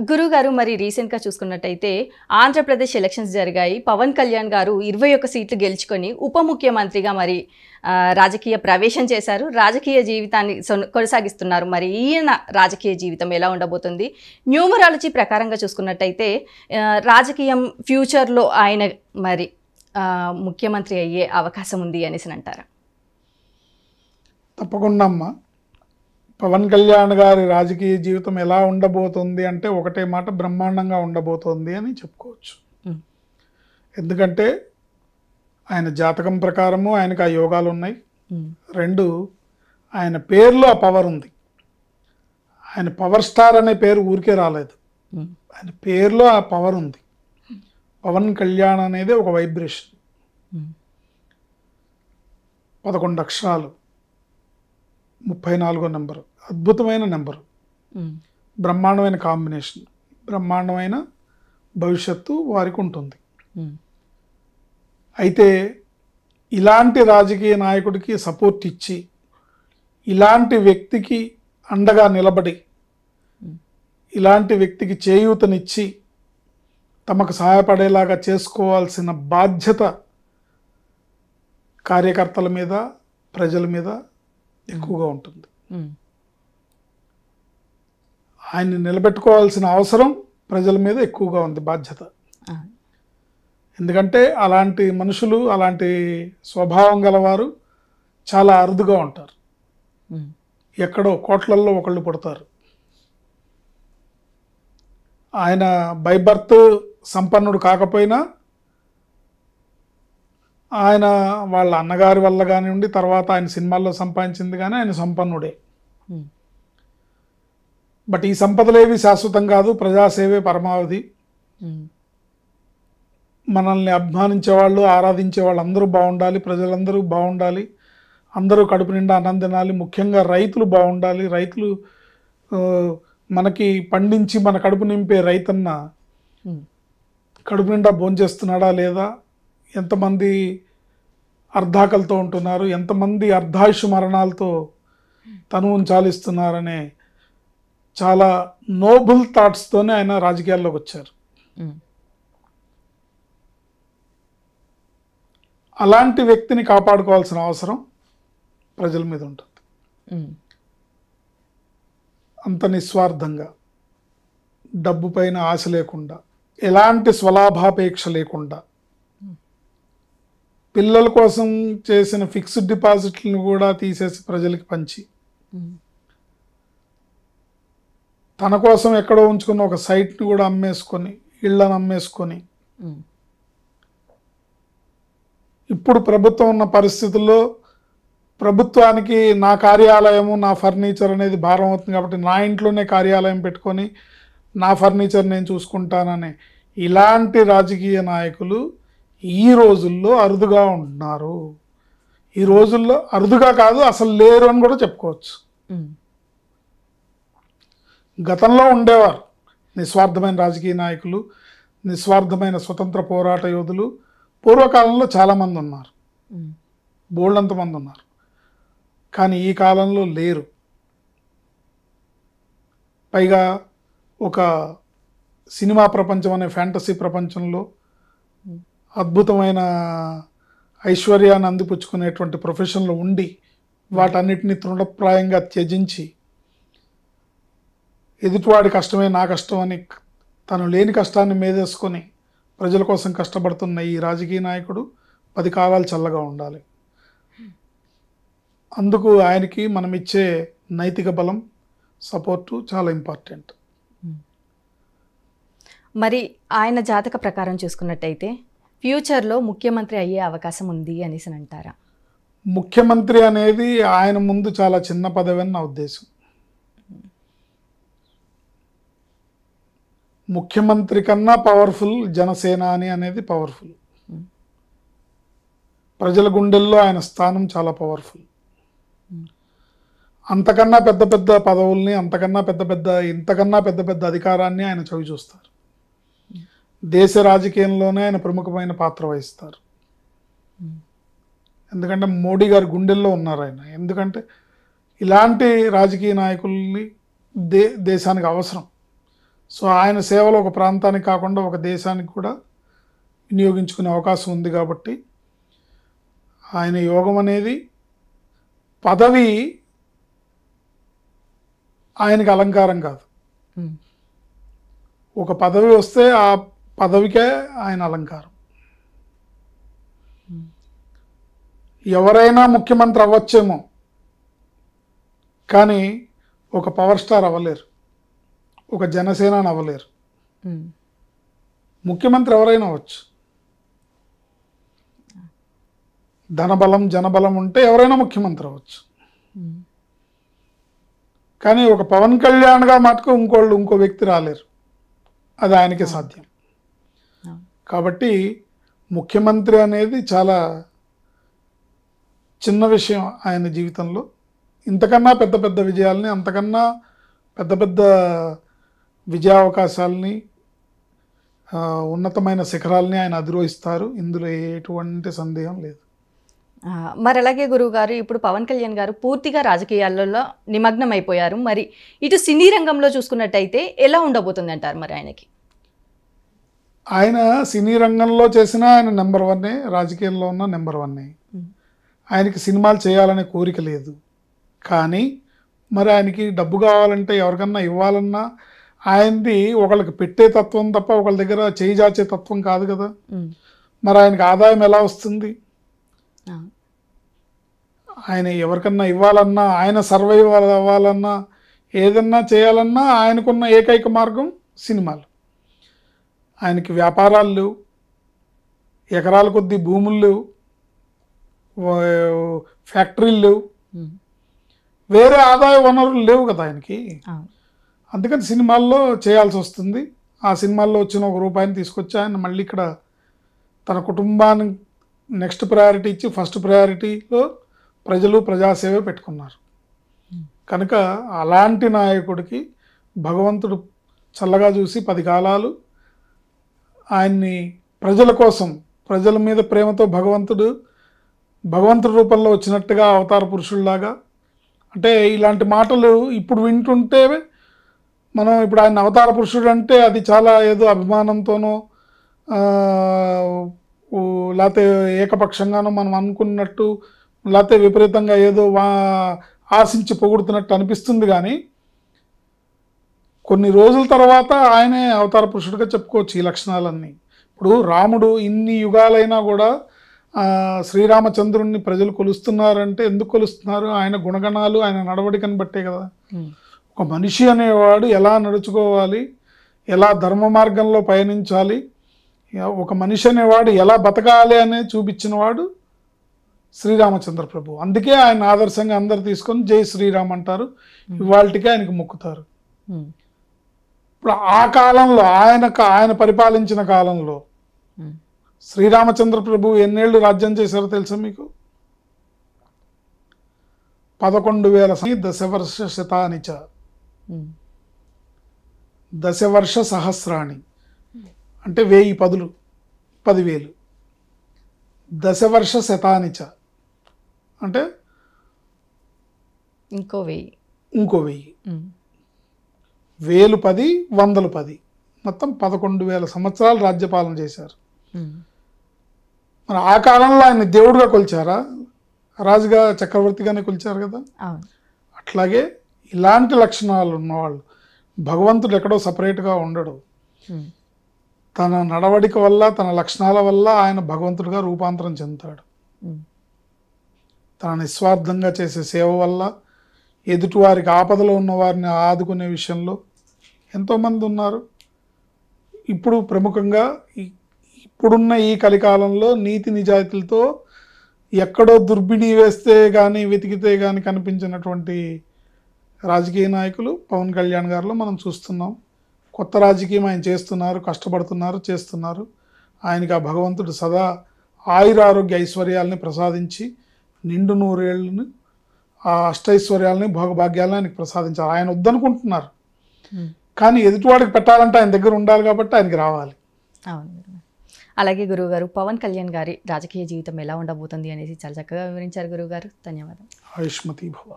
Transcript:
గురుగారు మరి రీసెంట్గా చూసుకున్నట్టయితే ఆంధ్రప్రదేశ్ ఎలక్షన్స్ జరిగాయి. పవన్ కళ్యాణ్ గారు 21 సీట్లు గెలుచుకొని ఉప ముఖ్యమంత్రిగా మరి రాజకీయ ప్రవేశం చేశారు. రాజకీయ జీవితాన్ని కొనసాగిస్తున్నారు. మరి ఈయన రాజకీయ జీవితం ఎలా ఉండబోతుంది? న్యూమరాలజీ ప్రకారంగా చూసుకున్నట్టయితే రాజకీయం ఫ్యూచర్లో ఆయన మరి ముఖ్యమంత్రి అయ్యే అవకాశం ఉంది అనేసి అంటారా? తప్పకుండా అమ్మా. పవన్ కళ్యాణ్ గారి రాజకీయ జీవితం ఎలా ఉండబోతుంది అంటే ఒకటే మాట, బ్రహ్మాండంగా ఉండబోతోంది అని చెప్పుకోవచ్చు. ఎందుకంటే ఆయన జాతకం ప్రకారము ఆయనకు ఆ యోగాలు ఉన్నాయి. 2, ఆయన పేరులో ఆ పవర్ ఉంది. ఆయన పవర్ స్టార్ అనే పేరు ఊరికే రాలేదు, ఆయన పేరులో ఆ పవర్ ఉంది. పవన్ కళ్యాణ్ అనేది ఒక వైబ్రేషన్. 11 అక్షరాలు, 34వ నెంబరు, అద్భుతమైన నెంబరు, బ్రహ్మాండమైన కాంబినేషన్, బ్రహ్మాండమైన భవిష్యత్తు వారికి ఉంటుంది. అయితే ఇలాంటి రాజకీయ నాయకుడికి సపోర్ట్ ఇచ్చి, ఇలాంటి వ్యక్తికి అండగా నిలబడి, ఇలాంటి వ్యక్తికి చేయూతనిచ్చి తమకు సహాయపడేలాగా చేసుకోవాల్సిన బాధ్యత కార్యకర్తల మీద, ప్రజల మీద ఎక్కువగా ఉంటుంది. ఆయన్ని నిలబెట్టుకోవాల్సిన అవసరం ప్రజల మీద ఎక్కువగా ఉంది, బాధ్యత. ఎందుకంటే అలాంటి మనుషులు, అలాంటి స్వభావం గలవారు చాలా అరుదుగా ఉంటారు. ఎక్కడో కోట్లల్లో ఒకళ్ళు పుడతారు. ఆయన బై బర్త్ సంపన్నుడు కాకపోయినా ఆయన వాళ్ళ అన్నగారి వల్ల కానివ్వండి, తర్వాత ఆయన సినిమాల్లో సంపాదించింది కానీ ఆయన సంపన్నుడే. బట్ ఈ సంపదలేవి శాశ్వతం కాదు, ప్రజాసేవే పరమావధి. మనల్ని అభిమానించే వాళ్ళు, ఆరాధించే వాళ్ళు అందరూ బాగుండాలి, ప్రజలందరూ బాగుండాలి, అందరూ కడుపు నిండా అన్నం తినాలి, ముఖ్యంగా రైతులు బాగుండాలి. రైతులు మనకి పండించి మన కడుపు నింపే రైతన్న కడుపు నిండా భోంచేస్తున్నాడా లేదా, ఎంతమంది అర్ధాకలతో ఉంటున్నారు, ఎంతమంది అర్ధాయుష్ మరణాలతో తనువును చాలిస్తున్నారనే చాలా నోబుల్ థాట్స్తోనే ఆయన రాజకీయాల్లోకి వచ్చారు. అలాంటి వ్యక్తిని కాపాడుకోవాల్సిన అవసరం ప్రజల మీద ఉంటుంది. అంత నిస్వార్థంగా, డబ్బు పైన ఆశ లేకుండా, ఎలాంటి స్వలాభాపేక్ష లేకుండా, పిల్లల కోసం చేసిన ఫిక్స్డ్ డిపాజిట్లను కూడా తీసేసి ప్రజలకి పంచి, తన కోసం ఎక్కడో ఉంచుకున్న ఒక సైట్ని కూడా అమ్మేసుకొని, ఇళ్లను అమ్మేసుకొని, ఇప్పుడు ప్రభుత్వం ఉన్న పరిస్థితుల్లో ప్రభుత్వానికి నా కార్యాలయము, నా ఫర్నిచర్ అనేది భారం అవుతుంది కాబట్టి నా ఇంట్లోనే కార్యాలయం పెట్టుకొని నా ఫర్నిచర్ నేను చూసుకుంటాననే ఇలాంటి రాజకీయ నాయకులు ఈ రోజుల్లో అరుదుగా ఉంటున్నారు. ఈ రోజుల్లో అరుదుగా కాదు, అసలు లేరు అని కూడా చెప్పుకోవచ్చు. గతంలో ఉండేవారు నిస్వార్థమైన రాజకీయ నాయకులు, నిస్వార్థమైన స్వతంత్ర పోరాట యోధులు. పూర్వకాలంలో చాలామంది ఉన్నారు, బోల్డంతమంది ఉన్నారు. కానీ ఈ కాలంలో లేరు. పైగా ఒక సినిమా ప్రపంచం అనే ఫ్యాంటసీ ప్రపంచంలో అద్భుతమైన ఐశ్వర్యాన్ని అందిపుచ్చుకునేటువంటి ప్రొఫెషన్లో ఉండి వాటన్నిటిని తృణప్రాయంగా త్యజించి ఎదుటివాడి కష్టమే నా కష్టం అని తను లేని కష్టాన్ని మేదేసుకొని ప్రజల కోసం కష్టపడుతున్న ఈ రాజకీయ నాయకుడు 10 కాలాలు చల్లగా ఉండాలి. అందుకు ఆయనకి మనం ఇచ్చే నైతిక బలం, సపోర్టు చాలా ఇంపార్టెంట్. మరి ఆయన జాతక ప్రకారం చూసుకున్నట్టయితే ఫ్యూచర్లో ముఖ్యమంత్రి అయ్యే అవకాశం ఉంది అనేసి అంటారా? ముఖ్యమంత్రి అనేది ఆయన ముందు చాలా చిన్న పదవి అని నా ఉద్దేశం. ముఖ్యమంత్రి కన్నా పవర్ఫుల్ జనసేనాని అనేది పవర్ఫుల్. ప్రజల గుండెల్లో ఆయన స్థానం చాలా పవర్ఫుల్. అంతకన్నా పెద్ద పెద్ద పదవుల్ని, ఇంతకన్నా పెద్ద పెద్ద అధికారాన్ని ఆయన చవి చూస్తారు. దేశ రాజకీయంలోనే ఆయన ప్రముఖమైన పాత్ర వహిస్తారు. ఎందుకంటే మోడీ గారి గుండెల్లో ఉన్నారు ఆయన. ఎందుకంటే ఇలాంటి రాజకీయ నాయకుల్ని దేశానికి అవసరం. సో ఆయన సేవలు ఒక ప్రాంతానికి కాకుండా ఒక దేశానికి కూడా వినియోగించుకునే అవకాశం ఉంది కాబట్టి ఆయన యోగం అనేది పదవి ఆయనకి అలంకారం కాదు. ఒక పదవి వస్తే ఆ పదవికే ఆయన అలంకారం. ఎవరైనా ముఖ్యమంత్రి అవ్వచ్చేమో, కానీ ఒక పవర్ స్టార్ అవ్వలేరు, ఒక జనసేనాని అవ్వలేరు. ముఖ్యమంత్రి ఎవరైనా అవ్వచ్చు, ధనబలం జనబలం ఉంటే ఎవరైనా ముఖ్యమంత్రి అవ్వచ్చు. కానీ ఒక పవన్ కళ్యాణ్గా మటుకు ఇంకో వ్యక్తి రాలేరు, అది ఆయనకే సాధ్యం. కాబట్టి ముఖ్యమంత్రి అనేది చాలా చిన్న విషయం ఆయన జీవితంలో. ఇంతకన్నా పెద్ద పెద్ద విజయాల్ని, అంతకన్నా పెద్ద పెద్ద విజయావకాశాలని, ఉన్నతమైన శిఖరాలని ఆయన అధిరోహిస్తారు. ఇందులో ఎటువంటి సందేహం లేదు. మరి అలాగే గురువుగారు, ఇప్పుడు పవన్ కళ్యాణ్ గారు పూర్తిగా రాజకీయాలలో నిమగ్నం అయిపోయారు. మరి ఇటు సినీ రంగంలో చూసుకున్నట్టయితే ఎలా ఉండబోతుంది అంటారు మరి ఆయనకి? ఆయన సినీ రంగంలో చేసిన ఆయన నెంబర్ 1, రాజకీయంలో ఉన్న నెంబర్ 1. ఆయనకి సినిమాలు చేయాలనే కోరిక లేదు. కానీ మరి ఆయనకి డబ్బు కావాలంటే, ఎవరికన్నా ఇవ్వాలన్నా ఆయనది ఒకళ్ళకి పెట్టే తత్వం తప్ప ఒకళ్ళ దగ్గర చేయి జాచే తత్వం కాదు కదా. మరి ఆయనకి ఆదాయం ఎలా వస్తుంది? ఆయన ఎవరికన్నా ఇవ్వాలన్నా, ఆయన సర్వైవ్ అవ్వాలన్నా, ఏదన్నా చేయాలన్నా ఆయనకున్న ఏకైక మార్గం సినిమాలు. ఆయనకి వ్యాపారాలు లేవు, ఎకరాల కొద్దీ భూములు లేవు, ఫ్యాక్టరీలు లేవు, వేరే ఆదాయ వనరులు లేవు కదా ఆయనకి. అందుకని సినిమాల్లో చేయాల్సి వస్తుంది. ఆ సినిమాల్లో వచ్చిన ₹1 తీసుకొచ్చి ఆయన మళ్ళీ ఇక్కడ తన కుటుంబానికి నెక్స్ట్ ప్రయారిటీ ఇచ్చి ఫస్ట్ ప్రయారిటీలో ప్రజలు ప్రజాసేవ పెట్టుకున్నారు. కనుక అలాంటి నాయకుడికి భగవంతుడు చల్లగా చూసి 10 కాలాలు ఆయన్ని ప్రజల కోసం, ప్రజల మీద ప్రేమతో భగవంతుడి రూపంలో వచ్చినట్టుగా అవతార పురుషుల్లాగా, అంటే ఇలాంటి మాటలు ఇప్పుడు వింటుంటే మనం ఇప్పుడు ఆయన అవతార పురుషుడు అంటే అది చాలా ఏదో అభిమానంతోనో లేకపోతే ఏకపక్షంగానో మనం అనుకున్నట్టు, లేకపోతే విపరీతంగా ఏదో ఆశించి పొగుడుతున్నట్టు అనిపిస్తుంది. కానీ కొన్ని రోజుల తర్వాత ఆయనే అవతార పురుషుడిగా చెప్పుకోవచ్చు ఈ లక్షణాలన్నీ. ఇప్పుడు రాముడు ఇన్ని యుగాలైనా కూడా శ్రీరామచంద్రుణ్ణి ప్రజలు కొలుస్తున్నారంటే ఎందుకు కొలుస్తున్నారు? ఆయన గుణగణాలు, ఆయన నడవడికని బట్టే కదా. ఒక మనిషి అనేవాడు ఎలా నడుచుకోవాలి, ఎలా ధర్మ మార్గంలో పయనించాలి, ఒక మనిషి అనేవాడు ఎలా బతకాలి అనేది చూపించినవాడు శ్రీరామచంద్ర ప్రభు. అందుకే ఆయన ఆదర్శంగా అందరు తీసుకొని జై శ్రీరామ్ అంటారు, ఇవాళకి ఆయనకు మొక్కుతారు. ఇప్పుడు ఆ కాలంలో ఆయన పరిపాలించిన కాలంలో శ్రీరామచంద్ర ప్రభు ఎన్నేళ్ళు రాజ్యం చేశారో తెలుసా మీకు? 11,000 దశవర్ష శతానిచ, దశవర్ష సహస్రాణి అంటే 1000 పదులు, 10,000. దశవర్ష శతానిచ అంటే ఇంకో 1000. 1000 10, 100 10, మొత్తం 11,000 సంవత్సరాలు రాజ్యపాలన చేశారు. మరి ఆ కాలంలో ఆయన దేవుడిగా కొలిచారా? రాజుగా, చక్రవర్తిగానే కొలిచారు కదా. అట్లాగే ఇలాంటి లక్షణాలు ఉన్నవాళ్ళు, భగవంతుడు ఎక్కడో సపరేట్గా ఉండడు. తన నడవడిక వల్ల, తన లక్షణాల వల్ల ఆయన భగవంతుడిగా రూపాంతరం చెందుతాడు. తన నిస్వార్థంగా చేసే సేవ వల్ల, ఎదుటివారికి ఆపదలో ఉన్న వారిని ఆదుకునే విషయంలో ఎంతోమంది ఉన్నారు. ఇప్పుడు ప్రముఖంగా ఇప్పుడున్న ఈ కలికాలంలో నీతి నిజాయితీలతో ఎక్కడో దుర్బిణి వేస్తే కానీ, వెతికితే కానీ కనిపించినటువంటి రాజకీయ నాయకులు పవన్ కళ్యాణ్ గారిలో మనం చూస్తున్నాం. కొత్త రాజకీయం ఆయన చేస్తున్నారు, కష్టపడుతున్నారు, చేస్తున్నారు. ఆయనకి ఆ భగవంతుడు సదా ఆయురారోగ్య ఐశ్వర్యాలని ప్రసాదించి నిండు 100 ఏళ్ళని, ఆ అష్టైశ్వర్యాలని, భోగభాగ్యాలని ఆయనకి ప్రసాదించారు. ఆయన వద్దనుకుంటున్నారు, కానీ ఎదుటివాడికి పెట్టాలంటే ఆయన దగ్గర ఉండాలి కాబట్టి ఆయనకి రావాలి. అవును. అలాగే గురువుగారు, పవన్ కళ్యాణ్ గారి రాజకీయ జీవితం ఎలా ఉండబోతుంది అనేసి చాలా చక్కగా వివరించారు గురువుగారు. ధన్యవాదాలు. ఆయుష్మతి భవ.